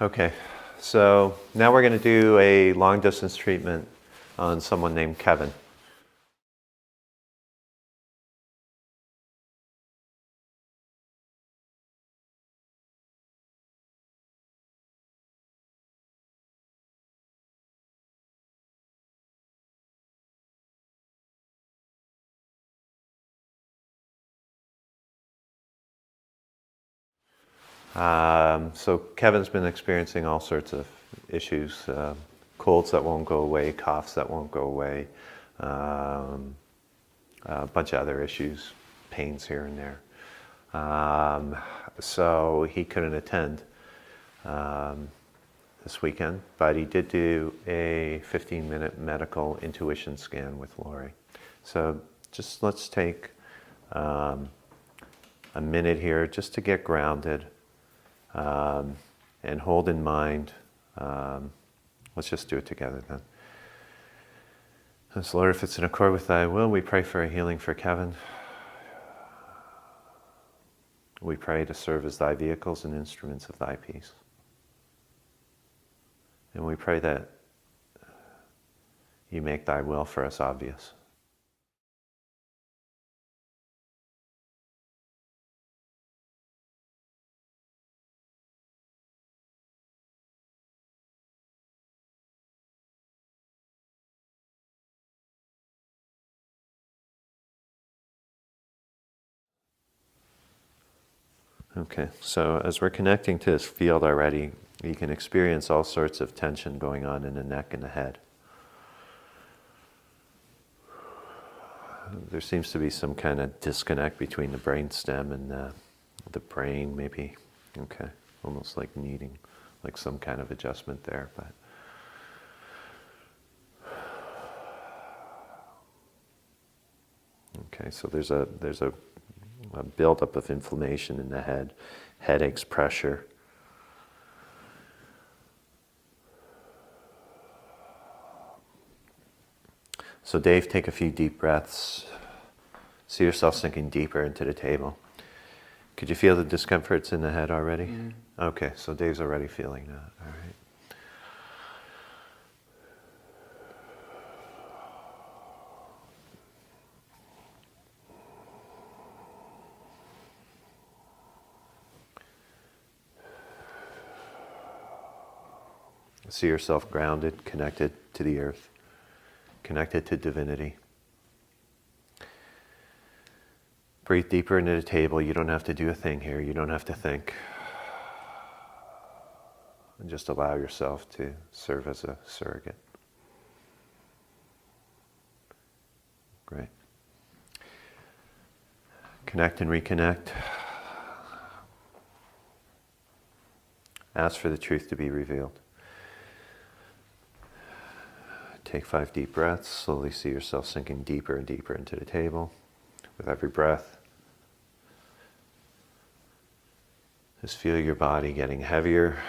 Okay, so now we're going to do a long distance treatment on someone named Kevin. So Kevin's been experiencing all sorts of issues, colds that won't go away, coughs that won't go away, a bunch of other issues, pains here and there. So he couldn't attend this weekend, but he did do a 15-minute medical intuition scan with Lori. So just let's take a minute here just to get grounded. And hold in mind, let's just do it together then. So Lord, if it's in accord with thy will, we pray for a healing for Kevin. We pray to serve as thy vehicles and instruments of thy peace. And we pray that you make thy will for us obvious. Okay, so as we're connecting to this field already, you can experience all sorts of tension going on in the neck and the head. There seems to be some kind of disconnect between the brainstem and the brain, maybe. Okay, almost like needing like some kind of adjustment there, but okay. So there's a buildup of inflammation in the head, headaches, pressure. So Dave, take a few deep breaths. See yourself sinking deeper into the table. Could you feel the discomforts in the head already? Mm. Okay, so Dave's already feeling that. All right. See yourself grounded, connected to the earth, connected to divinity. Breathe deeper into the table. You don't have to do a thing here. You don't have to think. And just allow yourself to serve as a surrogate. Great. Connect and reconnect. Ask for the truth to be revealed. Take 5 deep breaths. Slowly see yourself sinking deeper and deeper into the table. With every breath, just feel your body getting heavier.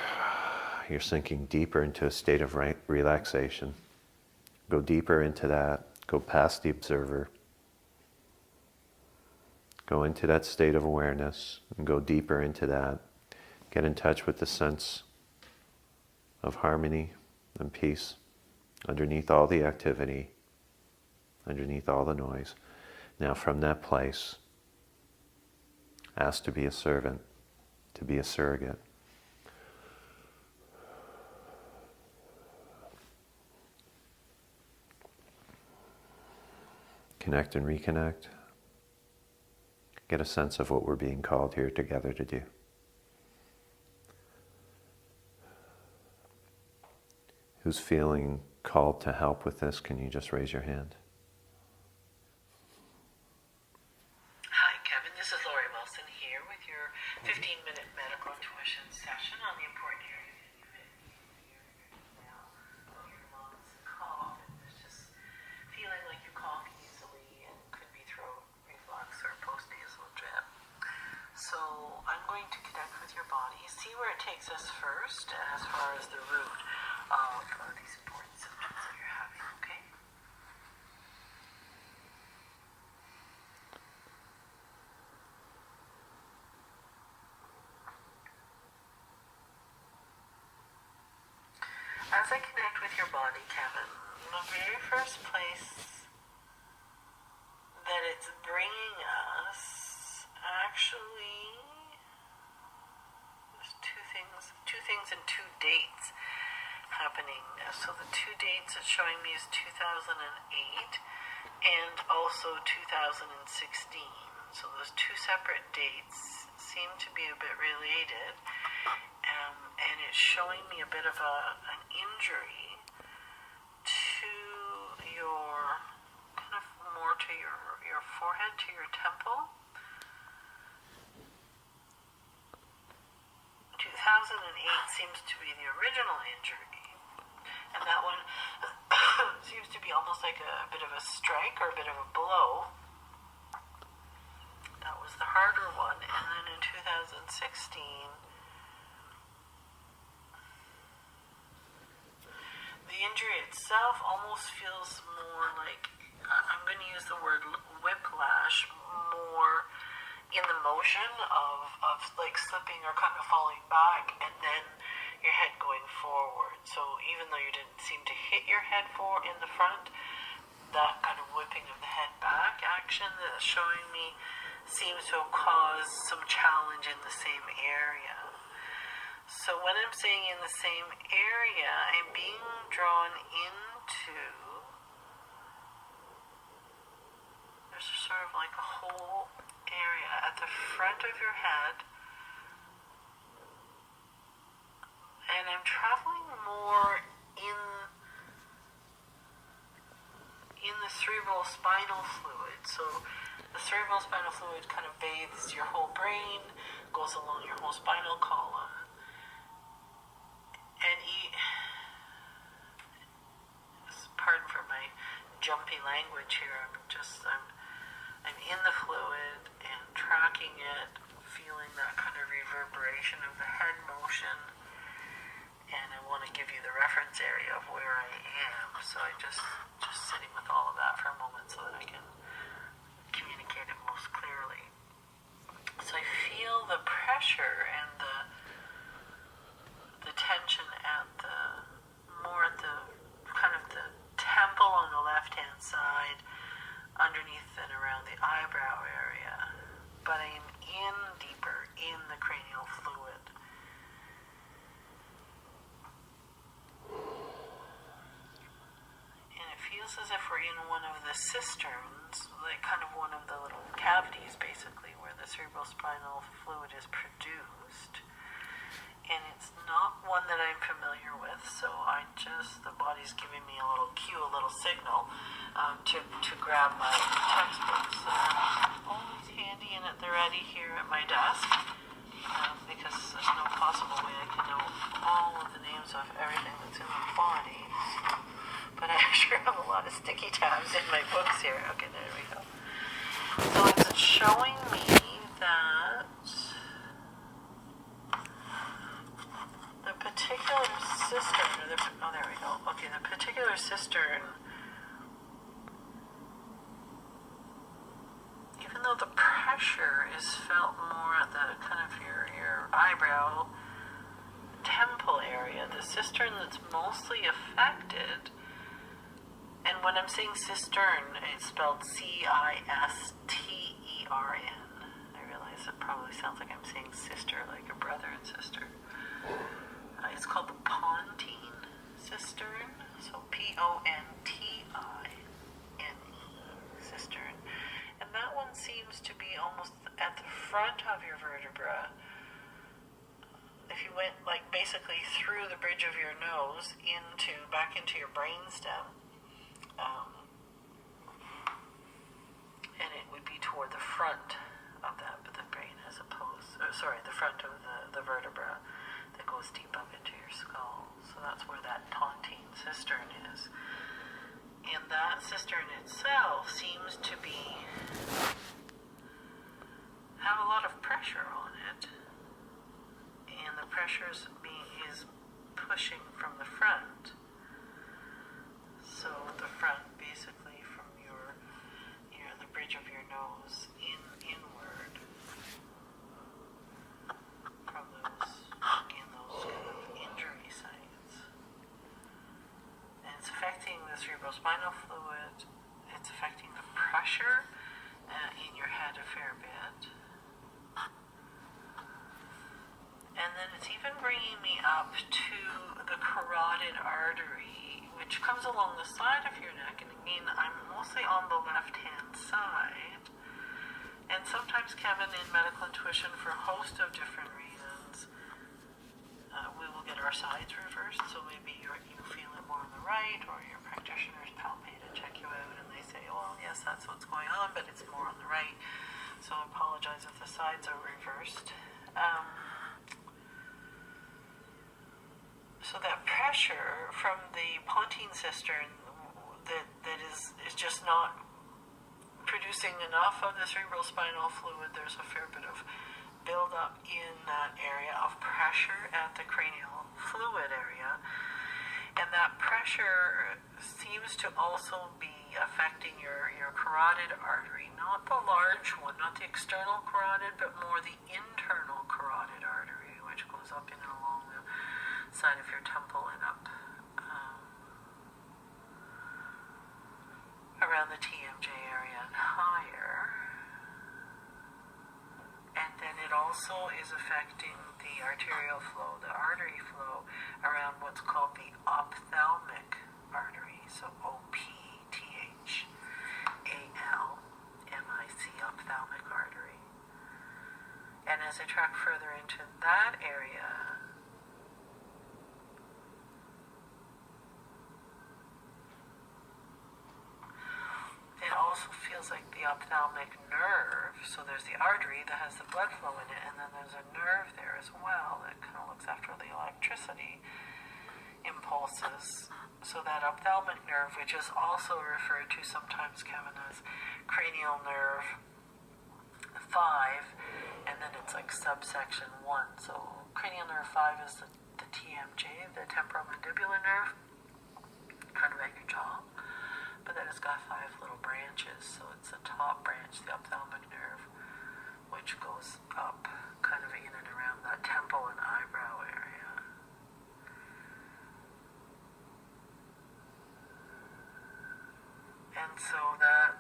You're sinking deeper into a state of relaxation. Go deeper into that. Go past the observer. Go into that state of awareness and go deeper into that. Get in touch with the sense of harmony and peace underneath all the activity, underneath all the noise. Now from that place, ask to be a servant, to be a surrogate. Connect and reconnect. Get a sense of what we're being called here together to do. Who's feeling called to help with this? Can you just raise your hand? Hi, Kevin. This is Lori Wilson here with your 15-minute medical intuition session on the important areas in your now of your lungs and cough. And there's just feeling like you cough easily and could be throat reflux or postnasal drip. So I'm going to connect with your body, see where it takes us first as far as the root of these important symptoms that you're having, okay? I connect with your body, Kevin, the very first place that it's bringing us, actually, there's two things and two dates happening. So the two dates it's showing me is 2008 and also 2016. So those two separate dates seem to be a bit related, and it's showing me a bit of an injury to your, kind of more to your forehead, to your temple. 2008 seems to be the original injury, and that one seems to be almost like a bit of a strike or a bit of a blow. That was the harder one. And then in 2016, the injury itself almost feels more like, I'm going to use the word whiplash, more in the motion of like slipping or kind of falling back and then your head going forward. So even though you didn't seem to hit your head forward in the front, that kind of whipping of the head back action that's showing me seems to have caused some challenge in the same area. So when I'm saying in the same area, I'm being drawn into, there's sort of like a whole area at the front of your head, and I'm traveling more in the cerebral spinal fluid. So the cerebral spinal fluid kind of bathes your whole brain, goes along your whole spinal column, and pardon for my jumpy language here. I'm in the fluid and tracking it, feeling that kind of reverberation of the head motion, and I want to give you the reference area of where I am. So I just sitting with all of that for a moment so that I can communicate it most clearly. So I feel the pressure and the tension at the kind of the temple on the left hand side, underneath and around the eyebrow area, but I'm in deeper in the cranial fluid. And it feels as if we're in one of the cisterns, like kind of one of the little cavities basically where the cerebral spinal fluid is produced. And it's not one that I'm familiar with, so the body's giving me a little cue, a little signal to grab my textbooks. Always handy and at the ready here at my desk, because there's no possible way I can know all of the names of everything that's in the body. But I sure have a lot of sticky tabs in my books here. Okay, there we go. So it's showing me that the particular cistern, there we go. Okay, the particular cistern, even though the pressure is felt more at the kind of your eyebrow temple area, the cistern that's mostly affected, and when I'm saying cistern, it's spelled C-I-S-T-E-R-N. I realize it probably sounds like I'm saying sister, like a brother and sister. It's called the pontine cistern, so P-O-N-T-I-N-E, cistern. And that one seems to be almost at the front of your vertebra. If you went like basically through the bridge of your nose back into your brainstem, and it would be toward the front of the brain as opposed, the front of the vertebra that goes deep up into your skull. So that's where that pontine cistern is. And that cistern itself seems to have a lot of pressure on it. And the pressure is pushing from the front. So the front basically from the bridge of your nose inward from those kind of injury sites. cerebrospinal fluid. It's affecting the pressure in your head a fair bit. And then it's even bringing me up to the carotid artery, which comes along the side of your neck. And again, I'm mostly on the left-hand side. And sometimes, Kevin, in medical intuition, for a host of different reasons, we will get our sides reversed. So maybe you feel it more on the right, or your practitioners palpate and check you out, and they say, oh, yes, that's what's going on, but it's more on the right. So I apologize if the sides are reversed. So that pressure from the Pontine cistern that is just not producing enough of the cerebrospinal fluid. There's a fair bit of buildup in that area of pressure at the cranial fluid area. And that pressure seems to also be affecting your carotid artery, not the large one, not the external carotid, but more the internal carotid artery, which goes up in and along the side of your temple and up around the TMJ area and higher. And then it also is affecting the arterial flow, the artery flow around what's called the ophthalmic artery. So OPTHALMIC, ophthalmic artery. And as I track further into that area, it also feels like the ophthalmic nerve. So there's the artery that has the blood flow in it, and then there's a nerve there as well that kind of looks after the electricity impulses. So that ophthalmic nerve, which is also referred to sometimes, Kevin, as cranial nerve 5, and then it's like subsection 1. So cranial nerve 5 is the TMJ, the temporomandibular nerve, kind of at your jaw. But then it's got 5 little branches, so it's the top branch, the ophthalmic nerve, which goes up kind of in and around that temple and eyebrow area. And so that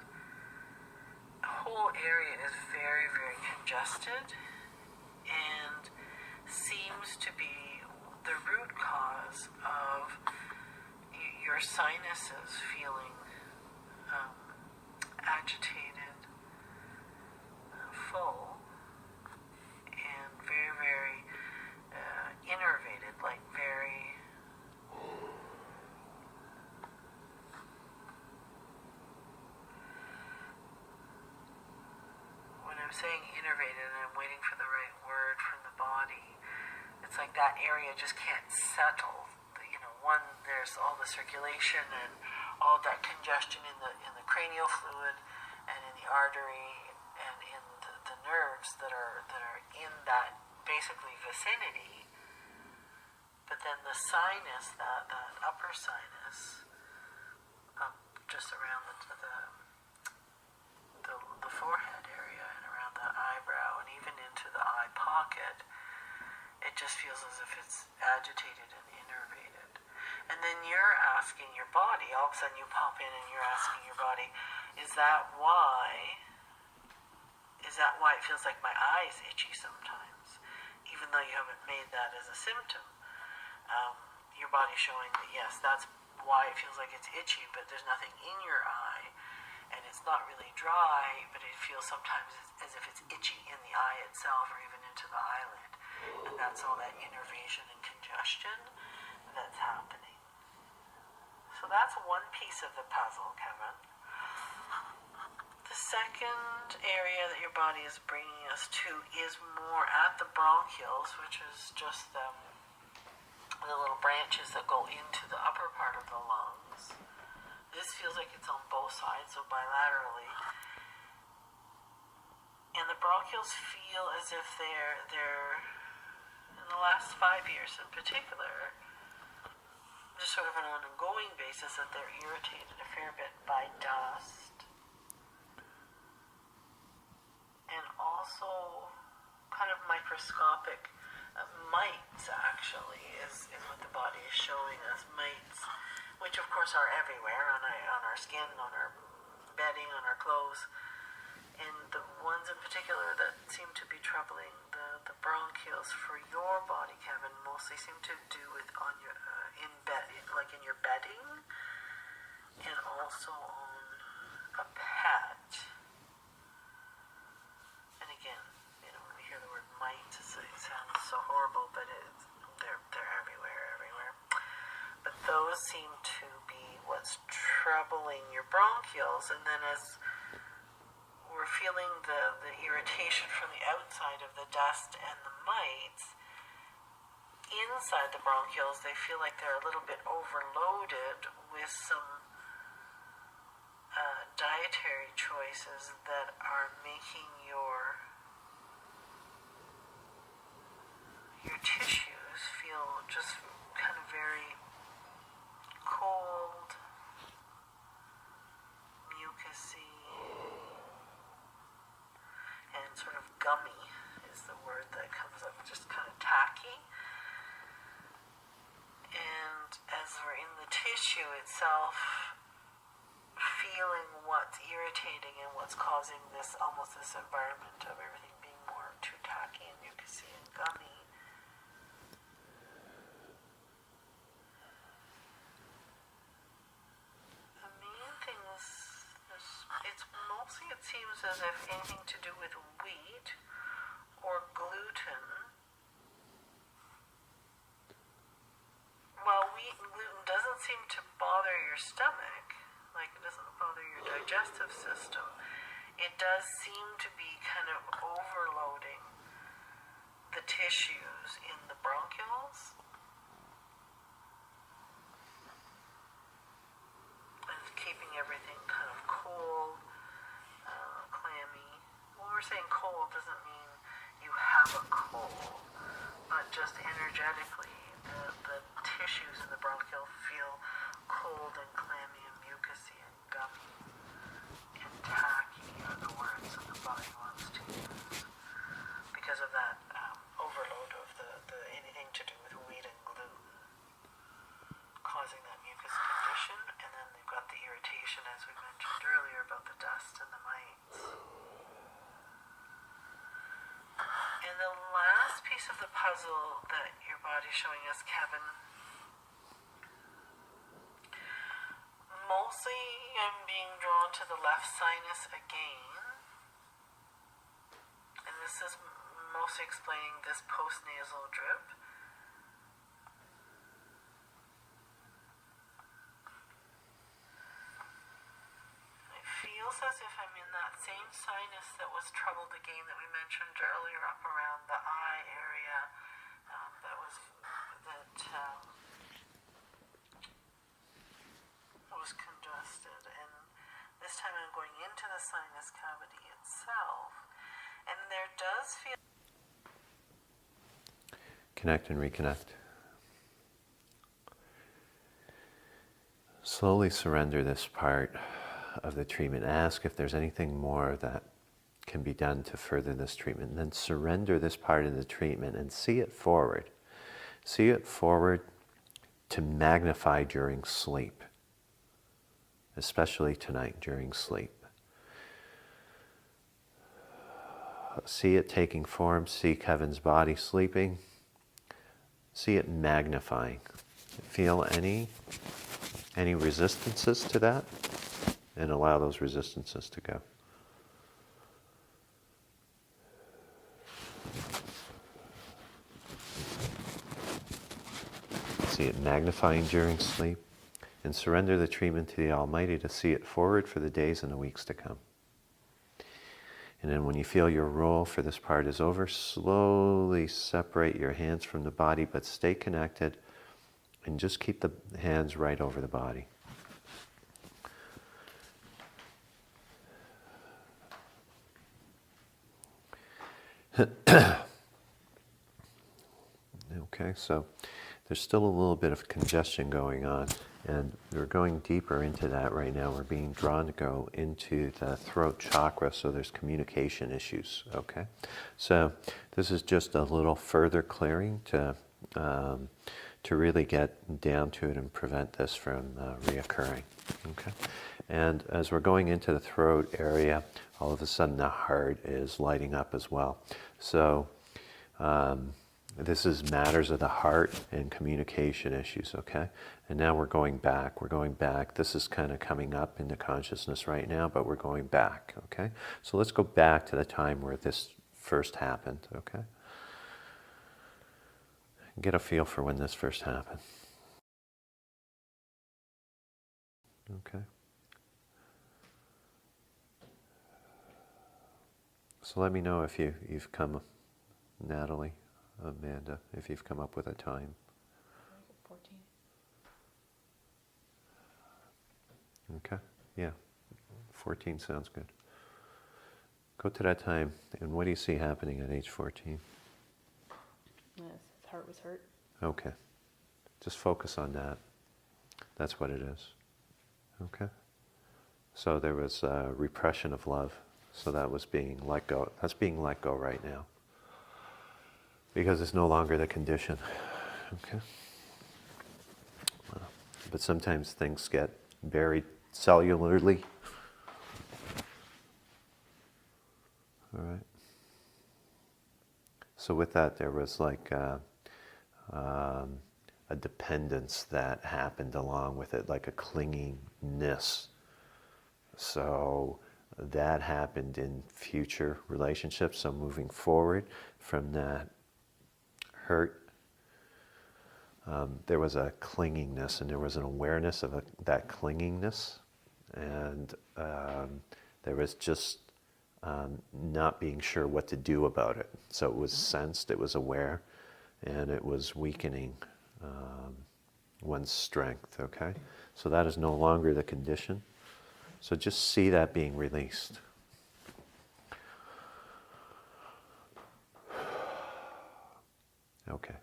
whole area is very, very congested and seems to be the root cause of your sinuses feeling agitated, full, and very, very innervated, like very when I'm saying innervated and I'm waiting for the right word from the body, it's like that area just can't settle. There's all the circulation and all that congestion in the cranial fluid and in the artery and in the nerves that are in that basically vicinity. But then the sinus, that upper sinus, up just around the forehead area and around the eyebrow and even into the eye pocket, it just feels as if it's agitated and innervated. And then you're asking your body, all of a sudden you pop in and you're asking your body, is that why it feels like my eye is itchy sometimes? Even though you haven't made that as a symptom. Your body's showing that yes, that's why it feels like it's itchy, but there's nothing in your eye. And it's not really dry, but it feels sometimes as if it's itchy in the eye itself or even into the eyelid. And that's all that innervation and congestion that's happening. So that's one piece of the puzzle, Kevin. The second area that your body is bringing us to is more at the bronchioles, which is just the little branches that go into the upper part of the lungs. This feels like it's on both sides, so bilaterally. And the bronchioles feel as if they're in the last 5 years in particular, just sort of on an ongoing basis, that they're irritated a fair bit by dust. And also kind of microscopic mites, actually, is what the body is showing us. Mites, which of course course, are everywhere on our skin, on our bedding, on our clothes. And the ones in particular that seem to be troubling the bronchioles for your body, Kevin, mostly seem to do with on your in your bedding, and also on a pet. And again, when we hear the word mite, it sounds so horrible, but they're everywhere. But those seem to be what's troubling your bronchioles, and then as we're feeling the irritation from the outside of the dust and the mites, inside the bronchioles, they feel like they're a little bit overloaded with some dietary choices that are making your tissues feel just kind of very cold, mucusy, and sort of gummy is the word that comes up, just kind of tacky. And as we're in the tissue itself, feeling what's irritating and what's causing this environment of everything being more too tacky and mucusy and gummy. The main thing is it's mostly, it seems as if anything to do with wheat or gluten. While wheat and gluten doesn't seem to bother your stomach, like it doesn't bother your digestive system, it does seem to be kind of overloading the tissues in the bronchioles and keeping everything kind of cold, clammy. When we're saying cold doesn't mean you have a cold, but just energetically the tissues in the bronchiole feel cold and clammy and mucusy and gummy and tacky are the words that the body wants to use because of that overload of the anything to do with wheat and gluten causing that mucus condition. And then they've got the irritation, as we mentioned earlier, about the dust and the mites. And the last piece of the puzzle that your body's showing us, Kevin, mostly I'm being drawn to the left sinus again, and this is mostly explaining this postnasal drip. It feels as if I'm in that same sinus that was troubled again that we mentioned earlier up around the eye area, that was congested, and this time I'm going into the sinus cavity itself, and there does feel... Connect and reconnect. Slowly surrender this part of the treatment. Ask if there's anything more that can be done to further this treatment. And then surrender this part of the treatment and see it forward. See it forward to magnify during sleep, especially tonight during sleep. See it taking form. See Kevin's body sleeping. See it magnifying. Feel any resistances to that, and allow those resistances to go. See it magnifying during sleep, and surrender the treatment to the Almighty to see it forward for the days and the weeks to come. And then when you feel your role for this part is over, slowly separate your hands from the body, but stay connected and just keep the hands right over the body. Okay, so there's still a little bit of congestion going on, and we're going deeper into that right now. We're being drawn to go into the throat chakra, so there's communication issues, okay? So this is just a little further clearing to to really get down to it and prevent this from reoccurring. Okay? And as we're going into the throat area, all of a sudden the heart is lighting up as well. So this is matters of the heart and communication issues, okay? And now we're going back. We're going back. This is kind of coming up into consciousness right now, but we're going back, okay? So let's go back to the time where this first happened, okay? Get a feel for when this first happened. Okay. So let me know if you've come, Natalie, Amanda, if you've come up with a time. 14. Okay, yeah, 14 sounds good. Go to that time, and what do you see happening at age 14? Yes, his heart was hurt. Okay, just focus on that. That's what it is. Okay? So there was repression of love, so that was being let go. That's being let go right now. Because it's no longer the condition. Okay? But sometimes things get buried cellularly. All right. So with that, there was like a dependence that happened along with it, like a clingingness. So that happened in future relationships. So moving forward from that hurt, there was a clingingness, and there was an awareness of that clingingness, and there was just not being sure what to do about it. So it was sensed, it was aware, and it was weakening one's strength, okay? So that is no longer the condition. So just see that being released. Okay.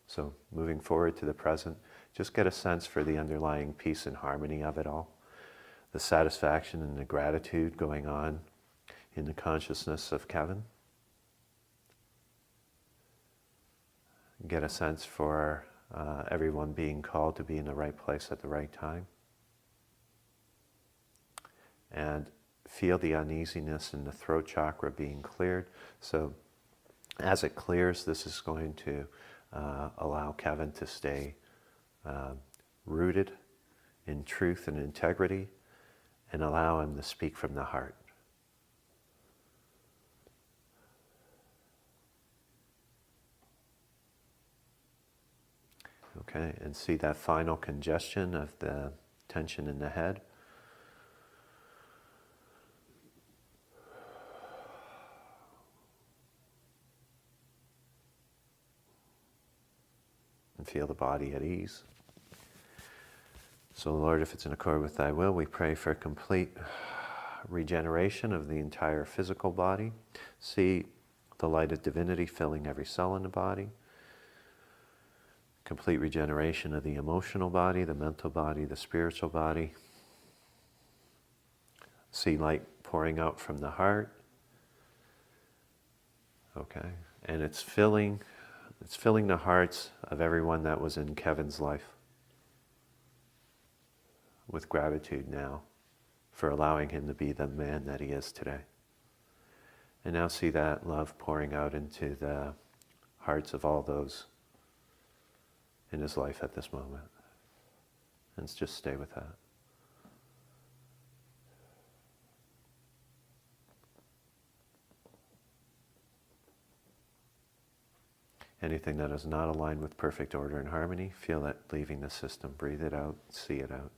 So moving forward to the present, just get a sense for the underlying peace and harmony of it all, the satisfaction and the gratitude going on in the consciousness of Kevin. Get a sense for everyone being called to be in the right place at the right time. And feel the uneasiness in the throat chakra being cleared. So as it clears, this is going to allow Kevin to stay rooted in truth and integrity, and allow him to speak from the heart. Okay, and see that final congestion of the tension in the head. And feel the body at ease. So Lord, if it's in accord with Thy will, we pray for complete regeneration of the entire physical body. See the light of divinity filling every cell in the body. Complete regeneration of the emotional body, the mental body, the spiritual body. See light pouring out from the heart. Okay, and it's filling the hearts of everyone that was in Kevin's life with gratitude now for allowing him to be the man that he is today. And now see that love pouring out into the hearts of all those in his life at this moment. And just stay with that. Anything that is not aligned with perfect order and harmony, feel that leaving the system. Breathe it out, see it out.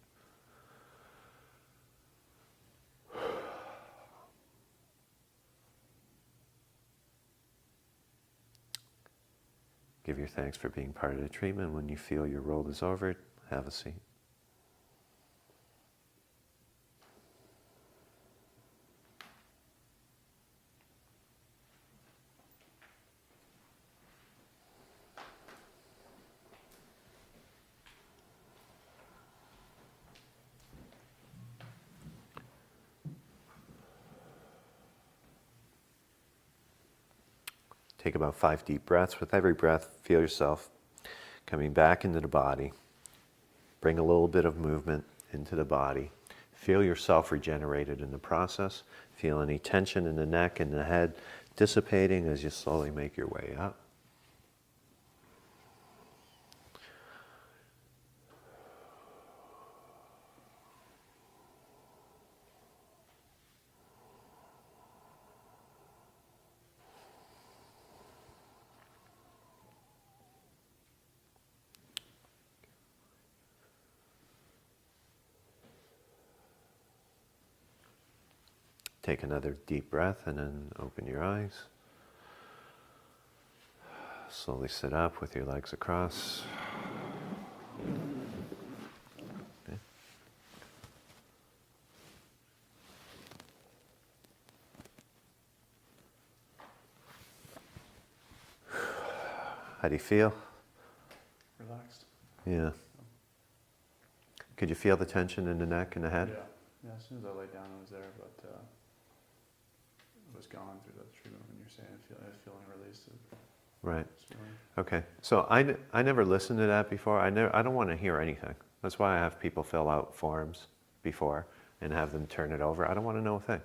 Give your thanks for being part of the treatment. When you feel your role is over, have a seat. Take about 5 deep breaths. With every breath, feel yourself Coming back into the body. Bring a little bit of movement into the body. Feel yourself regenerated in the process. Feel any tension in the neck and the head dissipating as you slowly make your way up. Take another deep breath and then open your eyes. Slowly sit up with your legs across. Okay. How do you feel? Relaxed. Yeah. Could you feel the tension in the neck and the head? Yeah. Yeah, as soon as I laid down, it was there, but it was gone through the treatment when you're saying feeling released. Right. Okay. So I never listened to that before. I don't want to hear anything. That's why I have people fill out forms before and have them turn it over. I don't want to know a thing.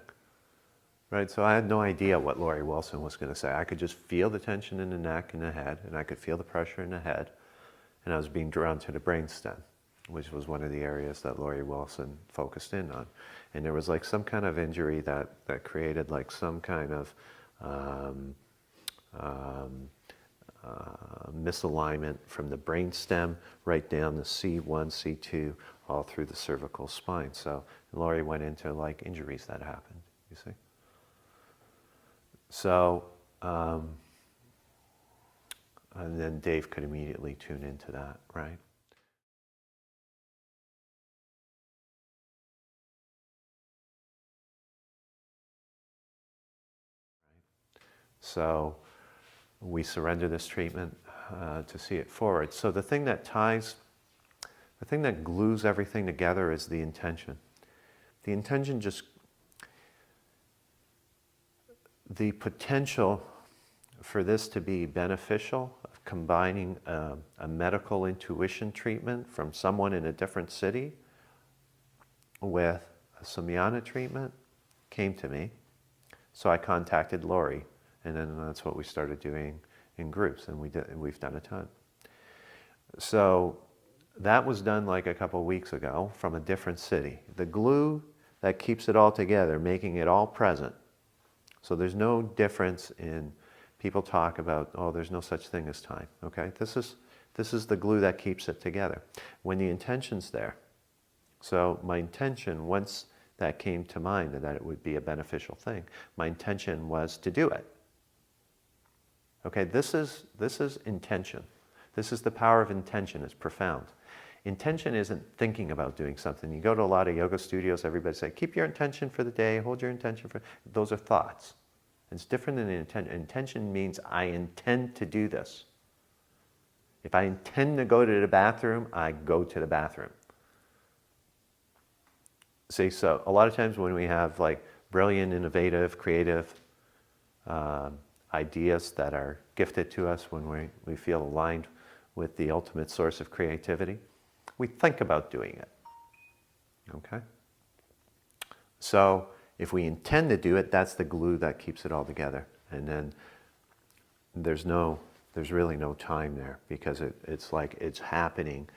Right? So I had no idea what Laurie Wilson was going to say. I could just feel the tension in the neck and the head, and I could feel the pressure in the head, and I was being drawn to the brainstem, which was one of the areas that Laurie Wilson focused in on. And there was like some kind of injury that created like some kind of misalignment from the brainstem right down the C1, C2, all through the cervical spine. So Laurie went into like injuries that happened, you see. So, and then Dave could immediately tune into that, right? So we surrender this treatment to see it forward. So the thing that glues everything together is the intention. The intention the potential for this to be beneficial, of combining a medical intuition treatment from someone in a different city with a Samyana treatment came to me. So I contacted Laurie, and then that's what we started doing in groups, and we've done a ton. So that was done like a couple weeks ago from a different city. The glue that keeps it all together, making it all present. So there's no difference in, people talk about, oh, there's no such thing as time, okay? This is the glue that keeps it together. When the intention's there. So my intention, once that came to mind, that it would be a beneficial thing, my intention was to do it. Okay, this is intention. This is the power of intention. It's profound. Intention isn't thinking about doing something. You go to a lot of yoga studios, everybody say, keep your intention for the day, hold your intention for... Those are thoughts. It's different than intention. Intention means I intend to do this. If I intend to go to the bathroom, I go to the bathroom. See, so a lot of times when we have like brilliant, innovative, creative ideas that are gifted to us, when we feel aligned with the ultimate source of creativity, we think about doing it, okay? So if we intend to do it, that's the glue that keeps it all together. And then there's really no time there, because it's like it's happening.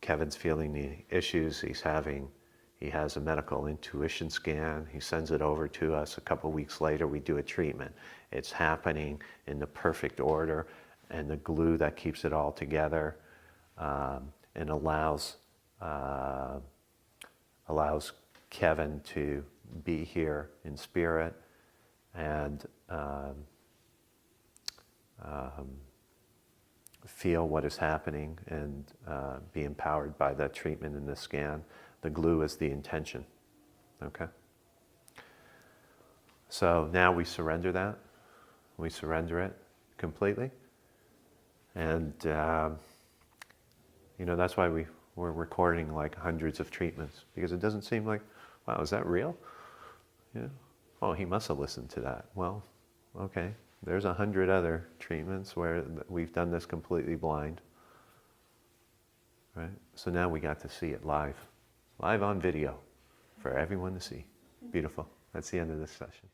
Kevin's feeling the issues he's having. He has a medical intuition scan. He sends it over to us. A couple weeks later, we do a treatment. It's happening in the perfect order, and the glue that keeps it all together and allows Kevin to be here in spirit and feel what is happening and be empowered by that treatment in the scan. The glue is the intention, okay? So now we surrender that. We surrender it completely. And, that's why we're recording like hundreds of treatments, because it doesn't seem like, wow, is that real? Oh, he must have listened to that. Well, okay, there's 100 other treatments where we've done this completely blind. Right? So now we got to see it live on video for everyone to see. Beautiful. That's the end of this session.